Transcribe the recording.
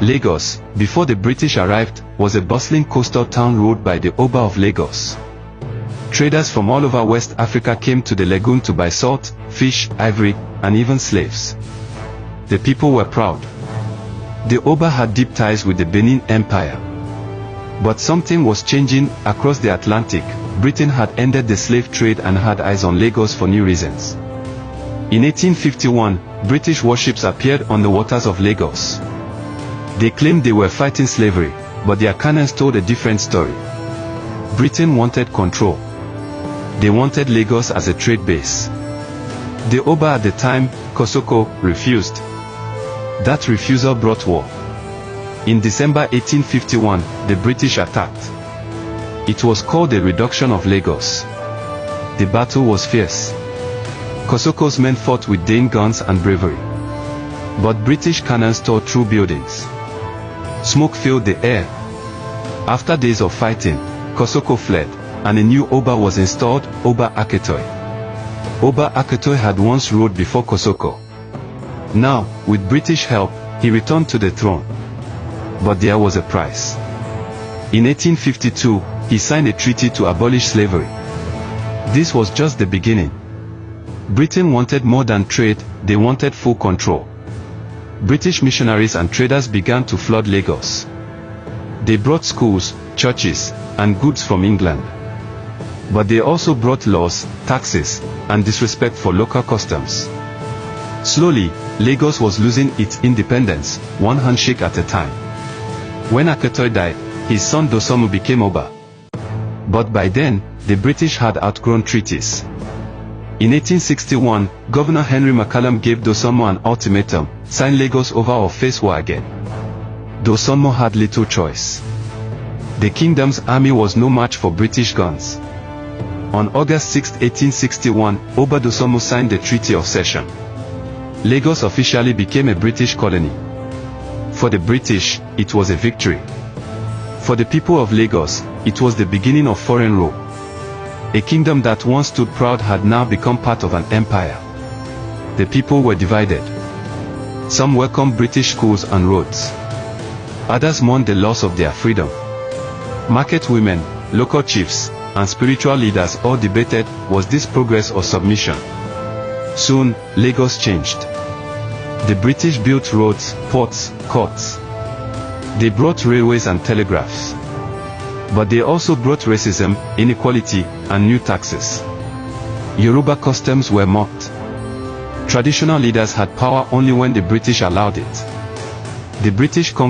Lagos, before the British arrived, was a bustling coastal town ruled by the Oba of Lagos. Traders from all over West Africa came to the lagoon to buy salt, fish, ivory, and even slaves. The people were proud. The Oba had deep ties with the Benin Empire. But something was changing. Across the Atlantic, Britain had ended the slave trade and had eyes on Lagos for new reasons. In 1851, British warships appeared on the waters of Lagos. They claimed they were fighting slavery, but their cannons told a different story. Britain wanted control. They wanted Lagos as a trade base. The Oba at the time, Kosoko, refused. That refusal brought war. In December 1851, the British attacked. It was called the reduction of Lagos. The battle was fierce. Kosoko's men fought with Dane guns and bravery. But British cannons tore through buildings. Smoke filled the air. After days of fighting, Kosoko fled, and a new Oba was installed, Oba Akitoy. Oba Akitoy had once ruled before Kosoko. Now, with British help, he returned to the throne. But there was a price. In 1852, he signed a treaty to abolish slavery. This was just the beginning. Britain wanted more than trade, they wanted full control. British missionaries and traders began to flood Lagos. They brought schools, churches, and goods from England. But they also brought laws, taxes, and disrespect for local customs. Slowly, Lagos was losing its independence, one handshake at a time. When Akitoy died, his son Dosomu became Oba. But by then, the British had outgrown treaties. In 1861, Governor Henry McCallum gave Dosomu an ultimatum: sign Lagos over or face war again. Dosomu had little choice. The kingdom's army was no match for British guns. On August 6, 1861, Oba Dosomu signed the Treaty of Cession. Lagos officially became a British colony. For the British, it was a victory. For the people of Lagos, it was the beginning of foreign rule. A kingdom that once stood proud had now become part of an empire. The people were divided. Some welcomed British schools and roads. Others mourned the loss of their freedom. Market women, local chiefs, and spiritual leaders all debated, was this progress or submission? Soon, Lagos changed. The British built roads, ports, courts. They brought railways and telegraphs. But they also brought racism, inequality, and new taxes. Yoruba customs were mocked. Traditional leaders had power only when the British allowed it. The British conquered